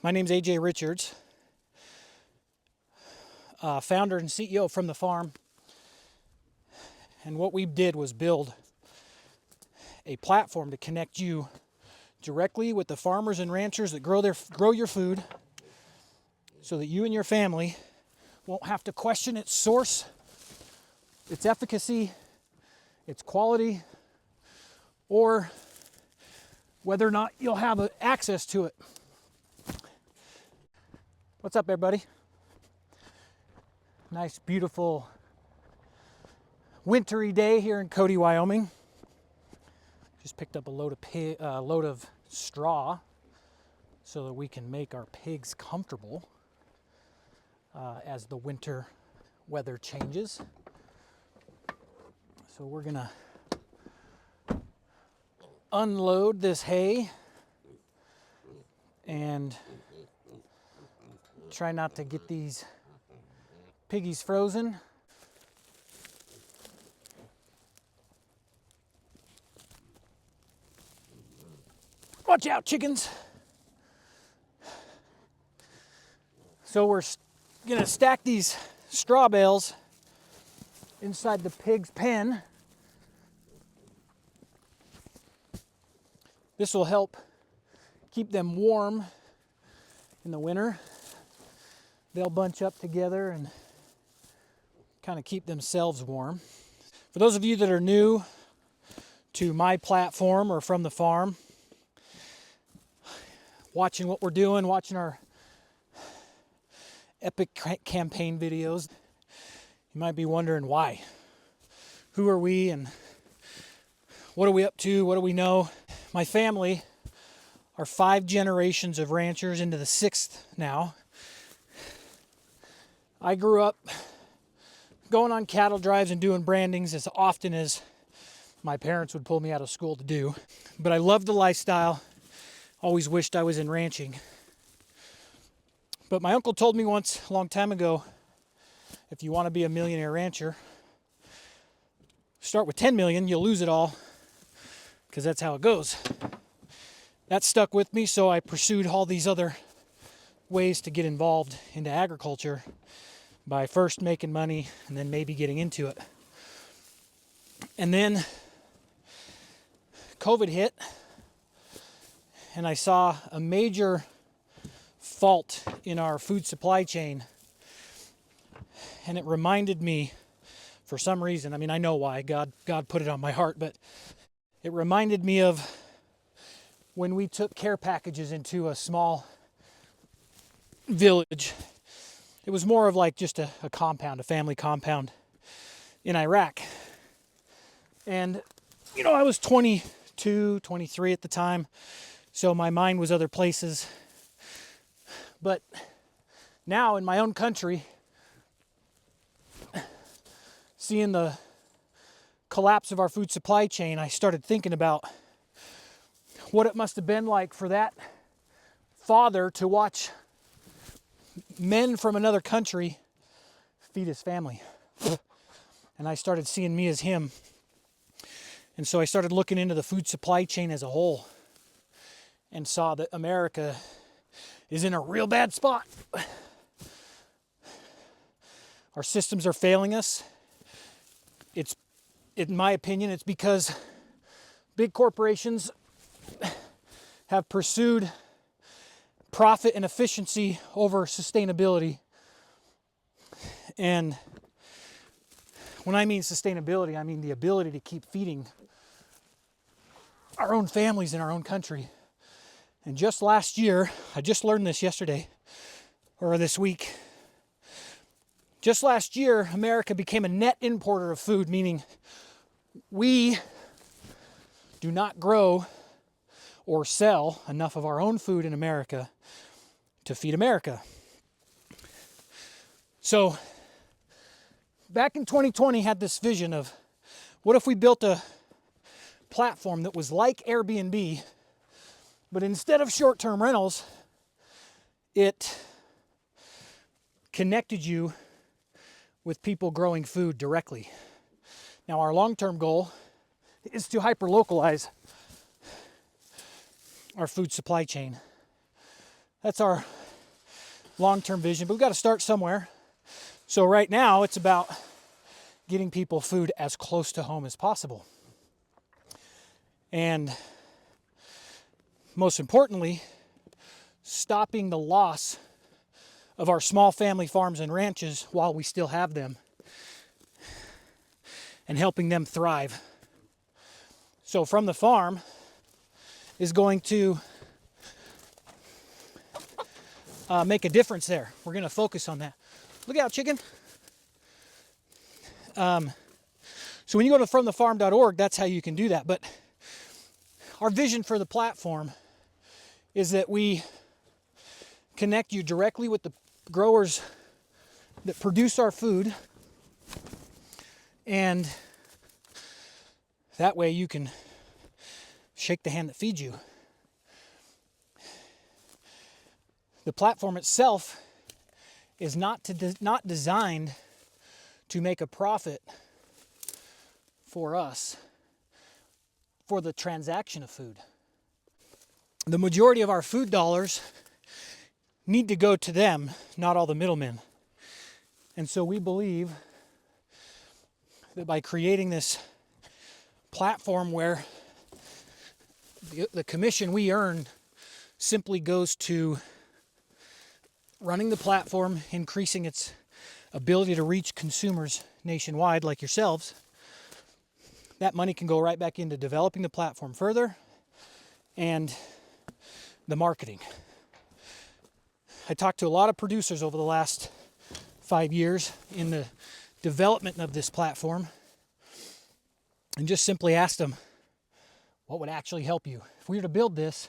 My name's AJ Richards, founder and CEO From the Farm. And what we did was build a platform to connect you directly with the farmers and ranchers that grow your food, so that you and your family won't have to question its source, its efficacy, its quality, or whether or not you'll have access to it. What's up, everybody? Nice, beautiful, wintry day here in Cody, Wyoming. Just picked up a load of straw so that we can make our pigs comfortable as the winter weather changes. So we're gonna unload this hay and try not to get these piggies frozen. Watch out, chickens. So we're gonna stack these straw bales inside the pig's pen. This will help keep them warm in the winter. They'll bunch up together and kind of keep themselves warm. For those of you that are new to my platform or From the Farm, watching what we're doing, watching our epic campaign videos, you might be wondering why. Who are we and what are we up to? What do we know? My family are 5 generations of ranchers, into the 6th now. I grew up going on cattle drives and doing brandings as often as my parents would pull me out of school to do. But I loved the lifestyle. Always wished I was in ranching. But my uncle told me once, a long time ago, if you want to be a millionaire rancher, start with 10 million, you'll lose it all, because that's how it goes. That stuck with me, so I pursued all these other ways to get involved into agriculture by first making money and then maybe getting into it. And then COVID hit, and I saw a major fault in our food supply chain. And it reminded me, for some reason, I mean, I know why, God put it on my heart, but it reminded me of when we took care packages into a small village. It was more of like just a compound, a family compound in Iraq. And, you know, I was 22, 23 at the time, so my mind was other places. But now in my own country, seeing the collapse of our food supply chain, I started thinking about what it must have been like for that father to watch men from another country feed his family. And I started seeing me as him. And so I started looking into the food supply chain as a whole and saw that America is in a real bad spot. Our systems are failing us. It's, in my opinion, it's because big corporations have pursued profit and efficiency over sustainability. And when I mean sustainability, I mean the ability to keep feeding our own families in our own country. And just last year, I just learned this yesterday, or this week. Just last year, America became a net importer of food, meaning we do not grow or sell enough of our own food in America to feed America. So back in 2020, had this vision of, what if we built a platform that was like Airbnb, but instead of short-term rentals, it connected you with people growing food directly. Now, our long-term goal is to hyper-localize our food supply chain. That's our long-term vision, but we've got to start somewhere. So right now it's about getting people food as close to home as possible. And most importantly, stopping the loss of our small family farms and ranches while we still have them, and helping them thrive. So From the Farm is going to make a difference there. We're going to focus on that. Look out, chicken. So when you go to fromthefarm.org, that's how you can do that. But our vision for the platform is that we connect you directly with the growers that produce our food, and that way you can shake the hand that feeds you. The platform itself is not designed to make a profit for us for the transaction of food. The majority of our food dollars need to go to them, not all the middlemen. And so we believe that by creating this platform where the commission we earn simply goes to running the platform, increasing its ability to reach consumers nationwide like yourselves, that money can go right back into developing the platform further and the marketing. I talked to a lot of producers over the last 5 years in the development of this platform and just simply asked them, what would actually help you? If we were to build this,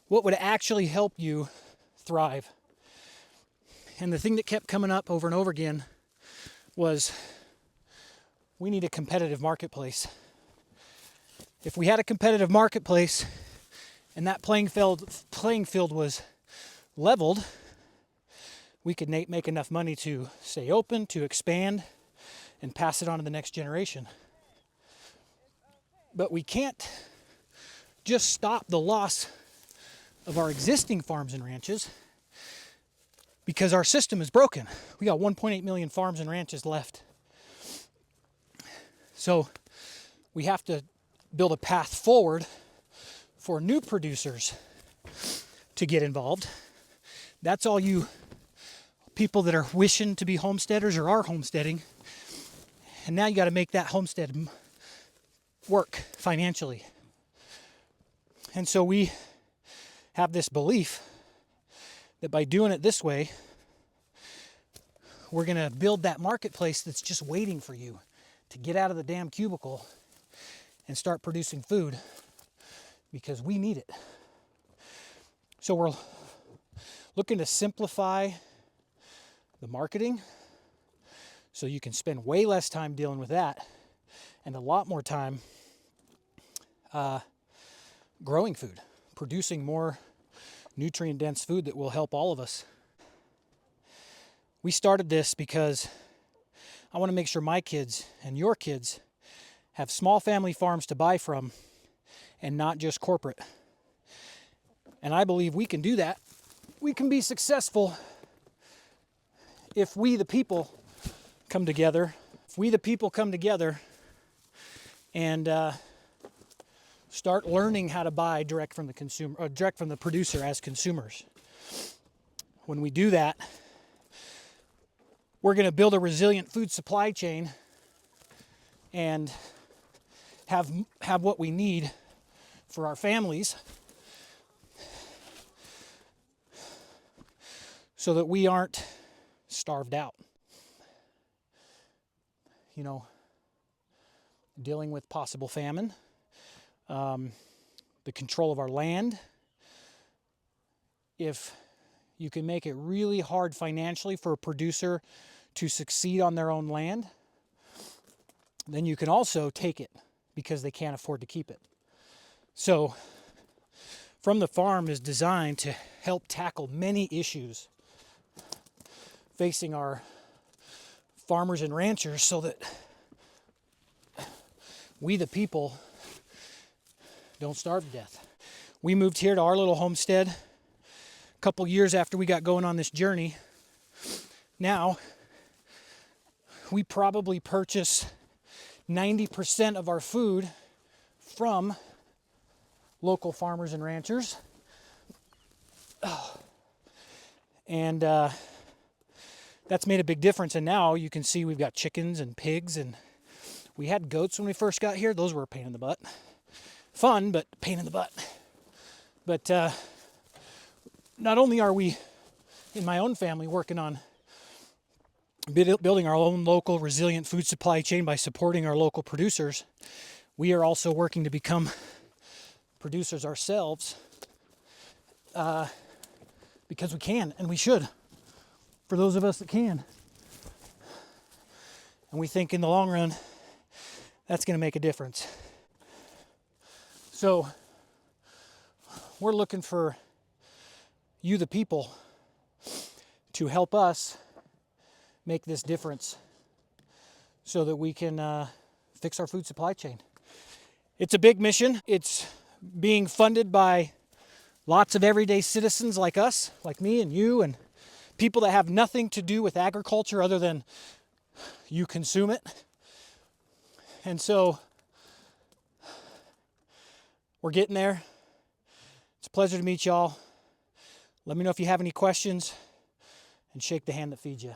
what would actually help you thrive? And the thing that kept coming up over and over again was, we need a competitive marketplace. If we had a competitive marketplace and that playing field was leveled, we could make enough money to stay open, to expand, and pass it on to the next generation. But we can't just stop the loss of our existing farms and ranches, because our system is broken. We got 1.8 million farms and ranches left. So we have to build a path forward for new producers to get involved. That's all you people that are wishing to be homesteaders or are homesteading. And now you got to make that homestead work financially. And so we have this belief that by doing it this way, we're going to build that marketplace that's just waiting for you to get out of the damn cubicle and start producing food, because we need it. So we're looking to simplify the marketing so you can spend way less time dealing with that and a lot more time growing food, producing more nutrient-dense food that will help all of us. We started this because I want to make sure my kids and your kids have small family farms to buy from and not just corporate. And I believe we can do that. We can be successful if we, the people, come together. If we, the people, come together and start learning how to buy direct from the consumer, or direct from the producer as consumers. When we do that, we're going to build a resilient food supply chain and have what we need for our families, so that we aren't starved out. You know, dealing with possible famine, the control of our land. If you can make it really hard financially for a producer to succeed on their own land, then you can also take it because they can't afford to keep it. So, From the Farm is designed to help tackle many issues facing our farmers and ranchers so that we, the people, don't starve to death. We moved here to our little homestead couple years after we got going on this journey, now we probably purchase 90% of our food from local farmers and ranchers. And that's made a big difference. And now you can see we've got chickens and pigs, and we had goats when we first got here. Those were a pain in the butt. Fun, but pain in the butt. But not only are we, in my own family, working on building our own local resilient food supply chain by supporting our local producers, we are also working to become producers ourselves, because we can and we should, for those of us that can. And we think in the long run, that's going to make a difference. So we're looking for you, the people, to help us make this difference so that we can fix our food supply chain. It's a big mission. It's being funded by lots of everyday citizens like us, like me and you, and people that have nothing to do with agriculture other than you consume it. And so we're getting there. It's a pleasure to meet y'all. Let me know if you have any questions, and shake the hand that feeds you.